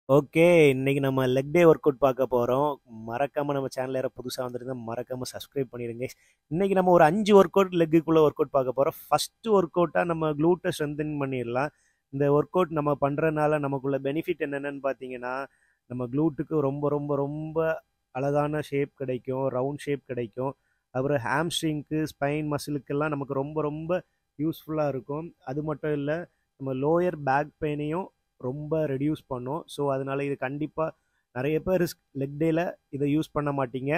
Okay. இன்னைக்கு நம்ம leg day work out பார்க்க போறோம். மறக்காம நம்ம சேனல் யாராவது புதுசா வந்திருந்தா மறக்காம சப்ஸ்கிரைப் பண்ணிடுங்க. இன்னைக்கு நம்ம ஒரு 5 ஒர்க் அவுட் லெக்குக்குள்ள ஒர்க் அவுட் பார்க்க போறோம். ஃபர்ஸ்ட் ஒர்க் அவுட்டா நம்ம க்ளூட்ட ஸ்ட்ரென்தன் பண்ணிடலாம். இந்த ஒர்க் அவுட் நம்ம பண்றதுனால நமக்குள்ள பெனிஃபிட் என்னென்னு பார்த்தீங்கன்னா, நம்ம க்ளூட்டுக்கு ரொம்ப ரொம்ப ரொம்ப அழகான ஷேப் கிடைக்கும். ரவுண்ட் ஷேப் கிடைக்கும். அப்புறம் ஹாம்ஸ்ட்ரிங்க்கு, ஸ்பைன் மசிலுக்கெல்லாம் நமக்கு ரொம்ப ரொம்ப யூஸ்ஃபுல்லா இருக்கும். அது மட்டும் இல்ல, நம்ம லோயர் பேக் பெயினையும் ரொம்ப ரெடியூஸ் பண்ணும். ஸோ அதனால இது கண்டிப்பாக நிறைய பேர் லெக் டேல இதை யூஸ் பண்ண மாட்டீங்க.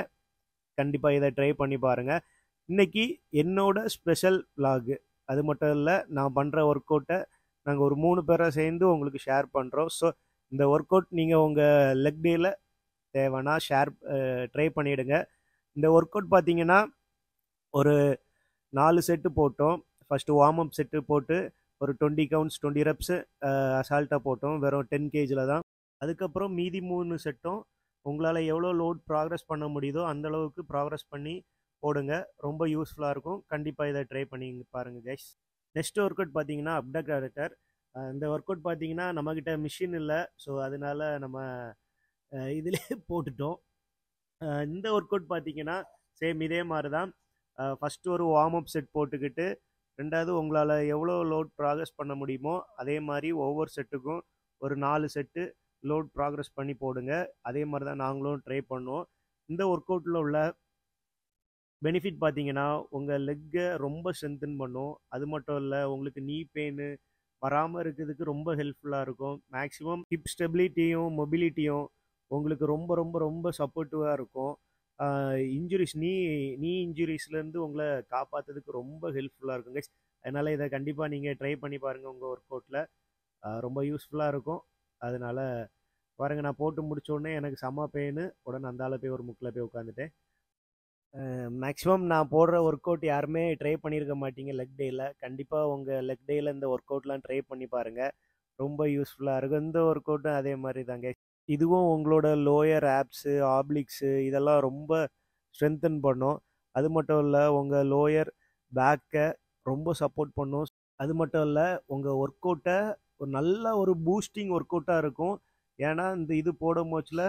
கண்டிப்பாக இதை ட்ரை பண்ணி பாருங்கள். இன்னைக்கு என்னோட ஸ்பெஷல் vlog. அது மட்டும் இல்லை, நான் பண்ணுற ஒர்க் அவுட்டை நாங்கள் ஒரு 3 பேரை சேர்ந்து உங்களுக்கு ஷேர் பண்ணுறோம். ஸோ இந்த ஒர்க் அவுட் நீங்கள் உங்கள் லெக் டேல தேவைன்னா ட்ரை பண்ணிவிடுங்க. இந்த ஒர்க் அவுட் பார்த்தீங்கன்னா ஒரு 4 செட்டு போட்டோம். ஃபஸ்ட்டு வார்ம் அப் செட்டு போட்டு ஒரு 20 கவுண்ட்ஸ் 20 ரெப்ஸு அசால்ட்டாக போட்டோம். வெறும் 10 கேஜில் தான். அதுக்கப்புறம் மீதி 3 செட்டும் உங்களால் எவ்வளோ லோட் ப்ராக்ரஸ் பண்ண முடியுதோ அந்த அளவுக்கு ப்ராக்ரஸ் பண்ணி போடுங்க. ரொம்ப யூஸ்ஃபுல்லாக இருக்கும். கண்டிப்பாக இதை ட்ரை பண்ணி பாருங்கள் கைஸ். நெக்ஸ்ட் ஒர்க் அவுட் பார்த்தீங்கன்னா அப்டக்டர். இந்த ஒர்க் அவுட் பார்த்தீங்கன்னா நம்மக்கிட்ட மிஷின் இல்லை. ஸோ அதனால நம்ம இதிலே போட்டுட்டோம். இந்த ஒர்க் அவுட் பார்த்தீங்கன்னா சேம் இதே மாதிரி தான். ஃபஸ்ட்டு ஒரு வார்ம் அப் செட் போட்டுக்கிட்டு, ரெண்டாவது உங்களால் எவ்வளோ லோட் ப்ராக்ரஸ் பண்ண முடியுமோ அதே மாதிரி ஒவ்வொரு செட்டுக்கும் ஒரு 4 செட்டு லோட் ப்ராக்ரஸ் பண்ணி போடுங்க. அதே மாதிரி தான் நாங்களும் ட்ரை பண்ணோம். இந்த ஒர்க் அவுட்டில் உள்ள பெனிஃபிட் பார்த்தீங்கன்னா உங்கள் லெக்கை ரொம்ப ஸ்ட்ரென்தன் பண்ணும். அது மட்டும் இல்லை, உங்களுக்கு நீ பெயின் வராமல் இருக்கிறதுக்கு ரொம்ப ஹெல்ப்ஃபுல்லாக இருக்கும். மேக்ஸிமம் ஹிப் ஸ்டெபிலிட்டியும் மொபிலிட்டியும் உங்களுக்கு ரொம்ப ரொம்ப ரொம்ப சப்போர்ட்டிவாக இருக்கும். இன்ஜுரிஸ் நீ நீ இன்ஜுரிஸ்லேருந்து உங்களை காப்பாற்றுறதுக்கு ரொம்ப ஹெல்ப்ஃபுல்லாக இருக்கும் கைஸ். அதனால் இதை கண்டிப்பாக நீங்கள் ட்ரை பண்ணி பாருங்கள் உங்கள் ஒர்க் அவுட்டில். ரொம்ப யூஸ்ஃபுல்லாக இருக்கும். அதனால் பாருங்கள், நான் போட்டு முடித்தோடனே எனக்கு செம்ம பெயின். உடனே அந்தால போய் ஒரு முக்கில் போய் உட்காந்துட்டேன். மேக்ஸிமம் நான் போடுற ஒர்க் அவுட் யாருமே ட்ரை பண்ணியிருக்க மாட்டீங்க லெக் டேயில். கண்டிப்பாக உங்கள் லெக் டேயில் இந்த ஒர்க் அவுட்லாம் ட்ரை பண்ணி பாருங்கள். ரொம்ப யூஸ்ஃபுல்லாக இருக்கும். இந்த ஒர்க் அவுட்டும் அதே மாதிரி தாங்க. இதுவும் உங்களோட லோயர் ஆப்ஸு, ஆப்ளிக்ஸு இதெல்லாம் ரொம்ப ஸ்ட்ரென்தன் பண்ணும். அது மட்டும் இல்லை, உங்கள் லோயர் பேக்கை ரொம்ப சப்போர்ட் பண்ணும். அது மட்டும் இல்லை, உங்கள் ஒர்க் அவுட்டை ஒரு நல்ல ஒரு பூஸ்டிங் ஒர்க் அவுட்டாக இருக்கும். ஏன்னா இந்த இது போடும் போச்சில்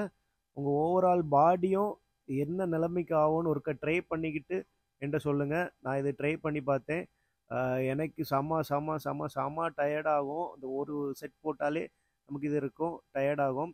உங்கள் ஓவரால் பாடியும் என்ன நிலைமைக்கு ஆகும்னு ஒருக்க ட்ரை பண்ணிக்கிட்டு என்கிட்ட சொல்லுங்கள். நான் இதை ட்ரை பண்ணி பார்த்தேன். எனக்கு செம்ம செம்ம செம்ம செம்ம டயர்டாகும். இந்த ஒரு செட் போட்டாலே நமக்கு இது இருக்கும், டயர்டாகும்.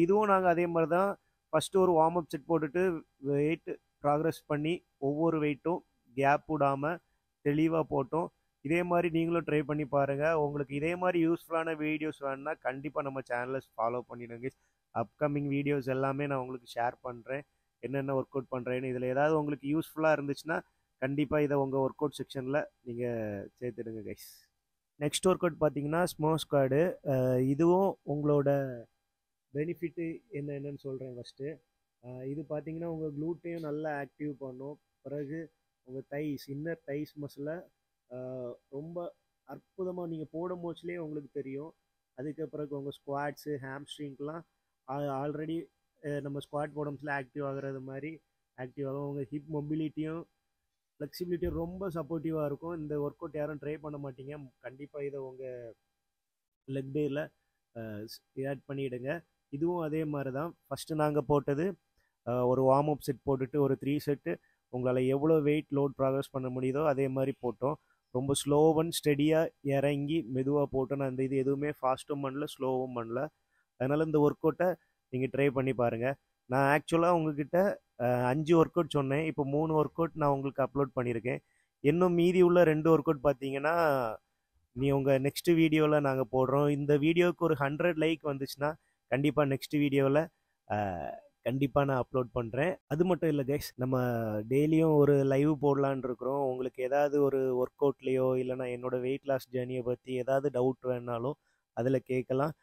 இதுவும் நாங்கள் அதே மாதிரி தான். ஃபஸ்ட்டு ஒரு வார்ம் அப் செட் போட்டுட்டு வெயிட் ப்ராக்ரஸ் பண்ணி ஒவ்வொரு வெயிட்டும் கேப் விடாமல் தெளிவாக போட்டோம். இதே மாதிரி நீங்களும் ட்ரை பண்ணி பாருங்கள். உங்களுக்கு இதே மாதிரி யூஸ்ஃபுல்லான வீடியோஸ் வேணுன்னா கண்டிப்பாக நம்ம சேனலை ஃபாலோ பண்ணிடுங்க. அப்கமிங் வீடியோஸ் எல்லாமே நான் உங்களுக்கு ஷேர் பண்ணுறேன். என்னென்ன ஒர்க் அவுட் பண்ணுறேன்னு. இதில் ஏதாவது உங்களுக்கு யூஸ்ஃபுல்லாக இருந்துச்சுன்னா கண்டிப்பாக இதை உங்கள் ஒர்க் அவுட் செக்ஷனில் நீங்கள் சேர்த்துடுங்க கைஸ். நெக்ஸ்ட் ஒர்க் அவுட் பார்த்தீங்கன்னா ஸ்மோ ஸ்குவாடு. இதுவும் உங்களோட பெனிஃபிட்டு என்னென்னு சொல்கிறேன் ஃபஸ்ட்டு. இது பார்த்தீங்கன்னா உங்கள் க்ளூட்டையும் நல்லா ஆக்டிவ் பண்ணும். பிறகு உங்கள் தைஸ், இன்னர் தைஸ் மசிலை ரொம்ப அற்புதமாக நீங்கள் போடும் போச்சுலேயே உங்களுக்கு தெரியும். அதுக்கு பிறகு உங்கள் ஸ்குவாட்ஸு, ஹாம்ஸ்ட்ரிங்க்கெலாம் ஆல்ரெடி நம்ம ஸ்குவாட் போடம்ஸில் ஆக்டிவ் ஆகிறது மாதிரி ஆக்டிவ் ஆகும். உங்கள் ஹிப் மொபிலிட்டியும் ஃப்ளெக்சிபிலிட்டியும் ரொம்ப சப்போர்ட்டிவாக இருக்கும். இந்த ஒர்க் அவுட் யாரும் ட்ரை பண்ண மாட்டீங்க. கண்டிப்பாக இதை உங்கள் லெக் டேயில் ஆட் பண்ணிவிடுங்க. இதுவும் அதே மாதிரி தான். ஃபஸ்ட்டு நாங்கள் போட்டது ஒரு வார்ம் அப் செட் போட்டுட்டு ஒரு 3 செட்டு உங்களால் எவ்வளோ வெயிட் லோட் ப்ராக்ரஸ் பண்ண முடியுதோ அதே மாதிரி போட்டோம். ரொம்ப ஸ்லோவன் ஸ்டெடியாக இறங்கி மெதுவாக போட்டோம். நான் இது எதுவுமே ஃபாஸ்ட்டும் பண்ணல, ஸ்லோவும் பண்ணல. அதனால் இந்த ஒர்க் அவுட்டை நீங்கள் ட்ரை பண்ணி பாருங்கள். நான் ஆக்சுவலாக உங்ககிட்ட 5 ஒர்க் அவுட் சொன்னேன். இப்போ 3 ஒர்க் அவுட் நான் உங்களுக்கு அப்லோட் பண்ணியிருக்கேன். இன்னும் மீதி உள்ள 2 ஒர்க் அவுட் பார்த்தீங்கன்னா உங்கள் நெக்ஸ்ட் வீடியோவில் நாங்கள் போடுறோம். இந்த வீடியோவுக்கு ஒரு 100 லைக் வந்துச்சுன்னா கண்டிப்பாக நெக்ஸ்ட் வீடியோவில் கண்டிப்பாக நான் அப்லோட் பண்ணுறேன். அது மட்டும் இல்லை கைஸ், நம்ம டெய்லியும் ஒரு லைவ் போடலான்னு இருக்கிறோம். உங்களுக்கு ஏதாவது ஒரு ஒர்க் அவுட்லேயோ இல்லைனா என்னோட வெயிட் லாஸ் ஜேர்னியை பற்றி ஏதாவது டவுட் வேணாலும் அதில் கேட்கலாம்.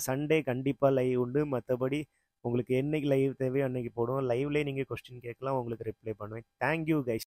சண்டே கண்டிப்பாக லைவ் உண்டு. மற்றபடி உங்களுக்கு என்னைக்கு லைவ் தேவையோ அன்னைக்கு போடுவோம். லைவ்லேயே நீங்கள் கொஸ்டின் கேட்கலாம், உங்களுக்கு ரிப்ளை பண்ணுவேன். Thank you guys.